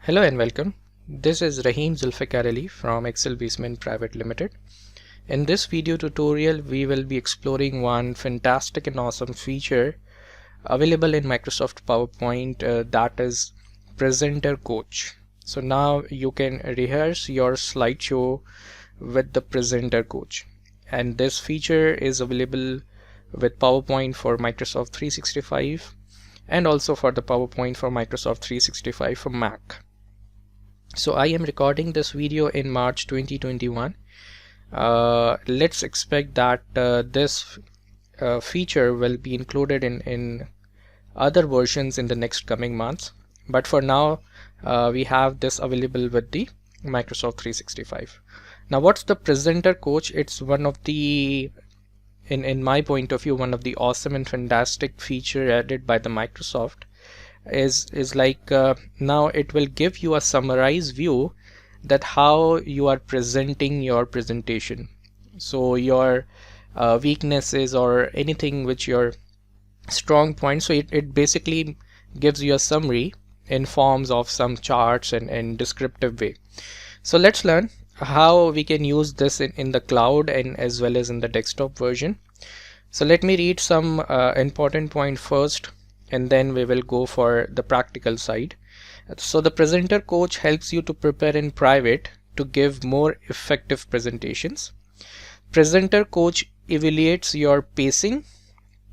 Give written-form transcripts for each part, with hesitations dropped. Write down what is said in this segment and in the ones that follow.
Hello and welcome. This is Rahim Zulfikar Ali from Excel Basement Private Limited. In this video tutorial, we will be exploring one fantastic and awesome feature available in Microsoft PowerPoint, that is Presenter Coach. So now you can rehearse your slideshow with the Presenter Coach. And this feature is available with PowerPoint for Microsoft 365 and also for the PowerPoint for Microsoft 365 for Mac. So I am recording this video in March 2021. Let's expect that this feature will be included in other versions in the next coming months. But for now, we have this available with the Microsoft 365. Now, what's the Presenter Coach? It's one of the, in my point of view, one of the awesome and fantastic feature added by the Microsoft. Is like now it will give you a summarized view that how you are presenting your presentation. So your weaknesses or anything which your strong points. So it basically gives you a summary in forms of some charts and descriptive way. So let's learn how we can use this in the cloud and as well as in the desktop version. So let me read some important point first, and then we will go for the practical side. So the Presenter Coach helps you to prepare in private to give more effective presentations. Presenter Coach evaluates your pacing,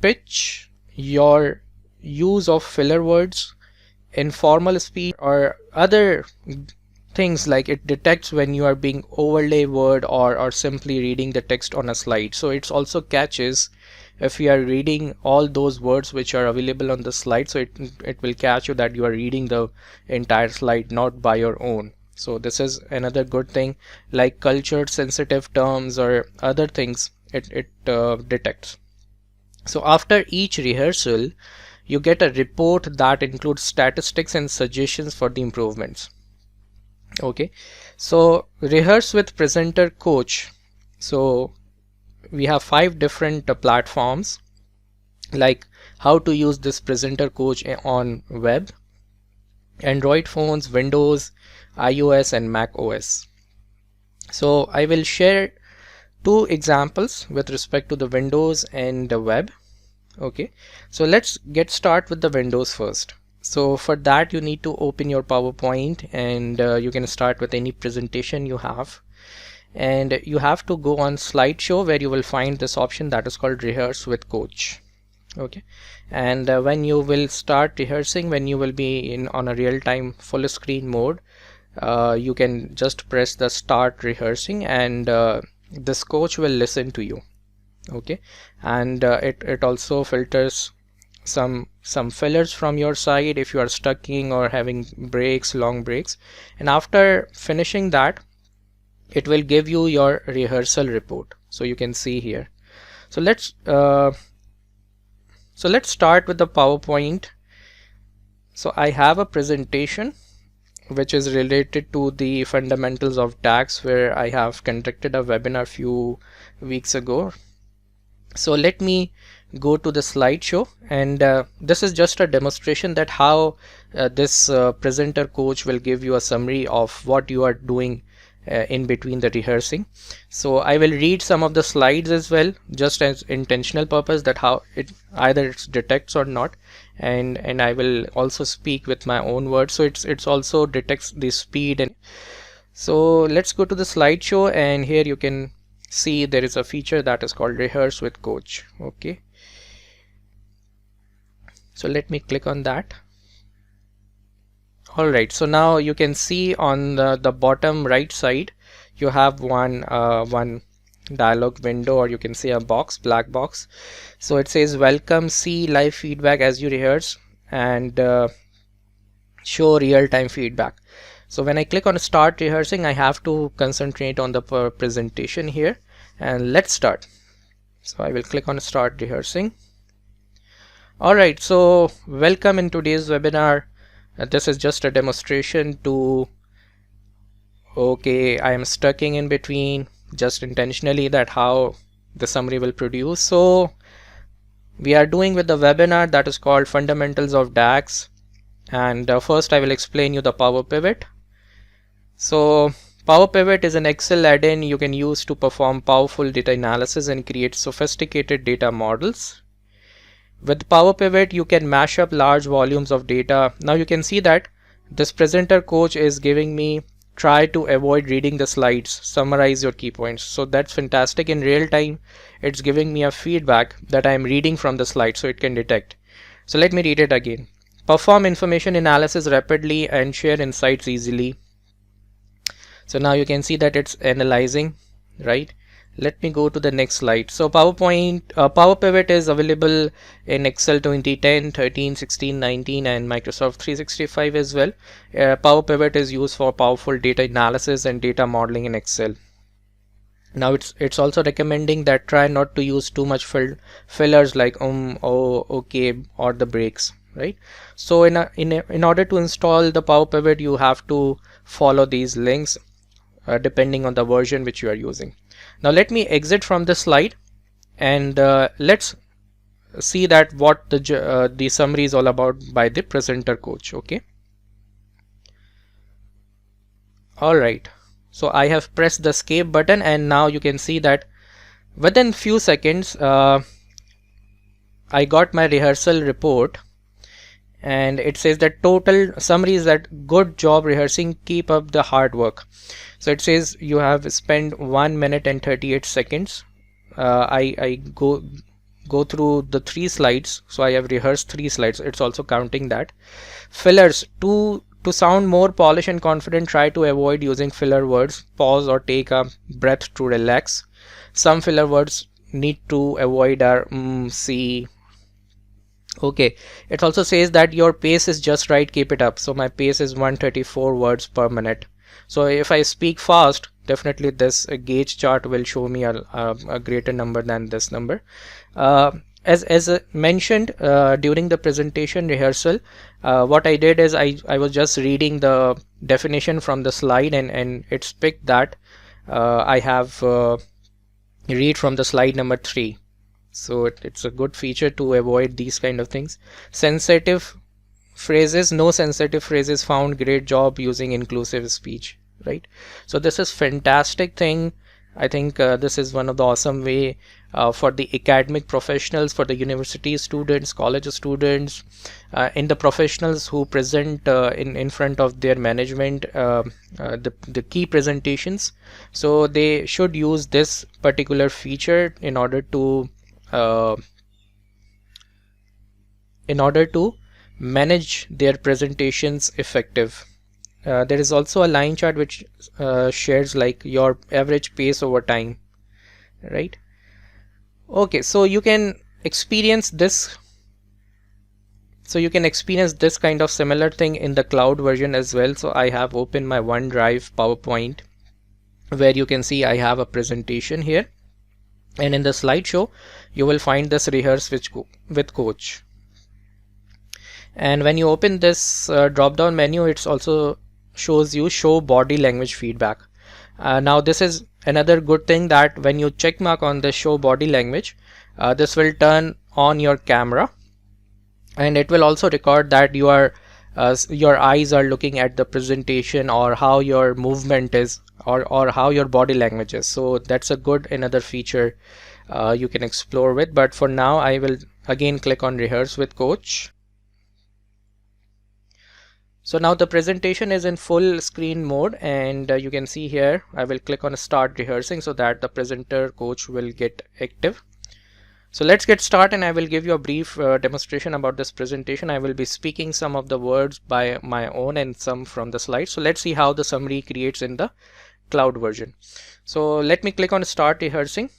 pitch, your use of filler words, informal speech, or other things like it detects when you are being overlay word or simply reading the text on a slide. So it also catches if you are reading all those words which are available on the slide. So it will catch you that you are reading the entire slide, not by your own. So this is another good thing, like cultured sensitive terms or other things it detects. So after each rehearsal, you get a report that includes statistics and suggestions for the improvements. Okay, so rehearse with Presenter Coach. So we have 5 different platforms, like how to use this Presenter Coach on web, Android phones, Windows, iOS and Mac OS. So I will share 2 examples with respect to the Windows and the web. Okay, so let's get started with the Windows first. So for that you need to open your PowerPoint, and you can start with any presentation you have, and you have to go on slideshow where you will find this option that is called Rehearse with Coach. Okay, and when you will start rehearsing, when you will be in on a real-time full screen mode, you can just press the start rehearsing, and this coach will listen to you. Okay, and it also filters some fillers from your side if you are stucking or having breaks, long breaks, and after finishing that it will give you your rehearsal report. So you can see here. So let's start with the PowerPoint. So I have a presentation which is related to the fundamentals of DAX, where I have conducted a webinar a few weeks ago. So let me go to the slideshow, and this is just a demonstration that how this Presenter Coach will give you a summary of what you are doing in between the rehearsing. So I will read some of the slides as well, just as intentional purpose that how it either it detects or not, and I will also speak with my own words, so it's also detects the speed. And so let's go to the slideshow, and here you can see there is a feature that is called Rehearse with Coach. Okay, so let me click on that. Alright, so now you can see on the bottom right side you have one dialog window, or you can say a box, black box. So it says welcome, see live feedback as you rehearse, and show real-time feedback. So when I click on start rehearsing, I have to concentrate on the presentation here, and let's start. So I will click on start rehearsing. Alright, so welcome in today's webinar. This is just a demonstration to, okay, I am stucking in between just intentionally, that how the summary will produce. So we are doing with the webinar that is called Fundamentals of DAX, And first I will explain you the Power Pivot. So Power Pivot is an Excel add-in you can use to perform powerful data analysis and create sophisticated data models. With Power Pivot, you can mash up large volumes of data. Now you can see that this presenter coach is giving me try to avoid reading the slides, summarize your key points. So that's fantastic. In real time, it's giving me a feedback that I'm reading from the slide, so it can detect. So let me read it again. Perform information analysis rapidly and share insights easily. So now you can see that it's analyzing, right? Let me go to the next slide. So Power Pivot is available in Excel 2010, 13, 16, 19 and Microsoft 365 as well. Power Pivot is used for powerful data analysis and data modeling in Excel. Now it's also recommending that try not to use too much fillers like oh, okay, or the breaks, right? So in order to install the Power Pivot, you have to follow these links depending on the version which you are using. Now let me exit from the slide and let's see that what the summary is all about by the presenter coach. Okay. All right. So I have pressed the escape button and now you can see that within few seconds I got my rehearsal report. And it says that total summary is that good job rehearsing, keep up the hard work. So it says you have spent 1 minute and 38 seconds. I go through the 3 slides, so I have rehearsed 3 slides. It's also counting that. Fillers, to sound more polished and confident, try to avoid using filler words. Pause or take a breath to relax. Some filler words need to avoid are see. Okay, it also says that your pace is just right, keep it up. So my pace is 134 words per minute. So if I speak fast, definitely this gauge chart will show me a greater number than this number. As mentioned during the presentation rehearsal, what I did is I was just reading the definition from the slide and it's picked that I have read from the slide number 3. So it's a good feature to avoid these kind of things. Sensitive phrases, no sensitive phrases found, great job using inclusive speech, right? So this is fantastic thing. I think this is one of the awesome way for the academic professionals, for the university students, college students, and the professionals who present in front of their management the key presentations. So they should use this particular feature in order to manage their presentations effective. There is also a line chart which shares like your average pace over time, right? Okay, so you can experience this. So you can experience this kind of similar thing in the cloud version as well. So I have opened my OneDrive PowerPoint where you can see I have a presentation here. And in the slideshow, you will find this Rehearse with Coach. And when you open this drop down menu, it's also shows you show body language feedback. Now this is another good thing that when you check mark on the show body language, this will turn on your camera and it will also record that your eyes are looking at the presentation or how your movement is or how your body language is. So that's a good another feature you can explore with, but for now I will again click on Rehearse with Coach. So now the presentation is in full screen mode and you can see here I will click on start rehearsing so that the presenter coach will get active. So let's get started and I will give you a brief demonstration about this presentation. I will be speaking some of the words by my own and some from the slides. So let's see how the summary creates in the cloud version. So let me click on start rehearsing.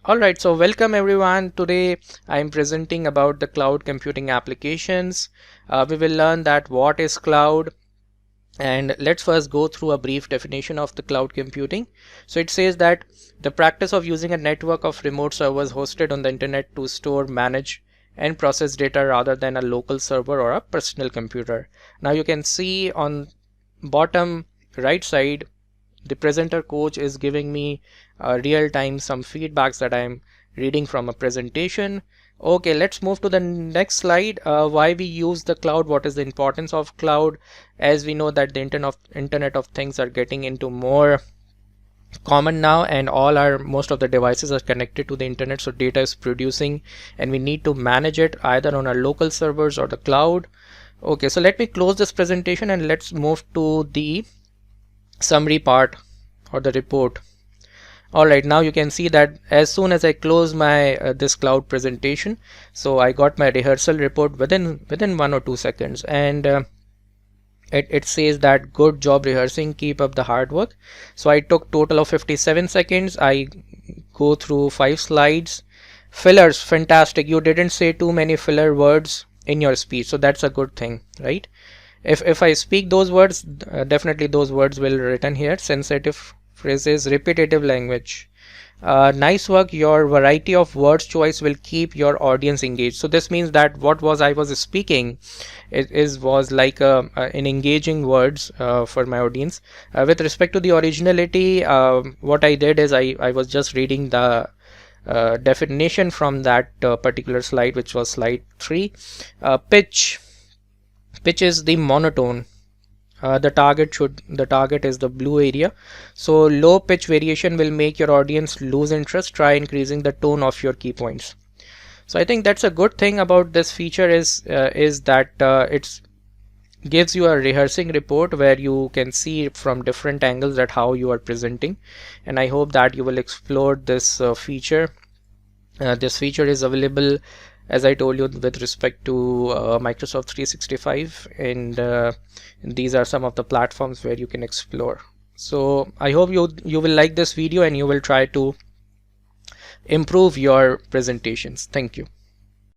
Alright, so welcome everyone. Today I am presenting about the cloud computing applications. We will learn that what is cloud, and let's first go through a brief definition of the cloud computing. So it says that the practice of using a network of remote servers hosted on the internet to store, manage and process data rather than a local server or a personal computer. Now you can see on bottom right side the presenter coach is giving me real time some feedbacks that I'm reading from a presentation. Okay, let's move to the next slide. Why we use the cloud, what is the importance of cloud, as we know that the internet of things are getting into more common now, and most of the devices are connected to the internet, so data is producing and we need to manage it either on our local servers or the cloud. Okay, so let me close this presentation and let's move to the summary part or the report. Alright, now you can see that as soon as I close my this cloud presentation, so I got my rehearsal report within 1 or 2 seconds, and it says that good job rehearsing, keep up the hard work. So I took total of 57 seconds. I go through 5 slides. Fillers, fantastic, you didn't say too many filler words in your speech, so that's a good thing, right? If I speak those words, definitely those words will written here. Sensitive phrases, repetitive language. Nice work, your variety of words choice will keep your audience engaged. So this means that what was I was speaking was like in engaging words for my audience. With respect to the originality, what I did is I was just reading the definition from that particular slide, which was slide 3. Pitch is the monotone. The target is the blue area. So low pitch variation will make your audience lose interest. Try increasing the tone of your key points. So I think that's a good thing about this feature is that it gives you a rehearsing report where you can see from different angles that how you are presenting, and I hope that you will explore this feature. This feature is available, as I told you, with respect to Microsoft 365, and these are some of the platforms where you can explore. So I hope you will like this video and you will try to improve your presentations. Thank you.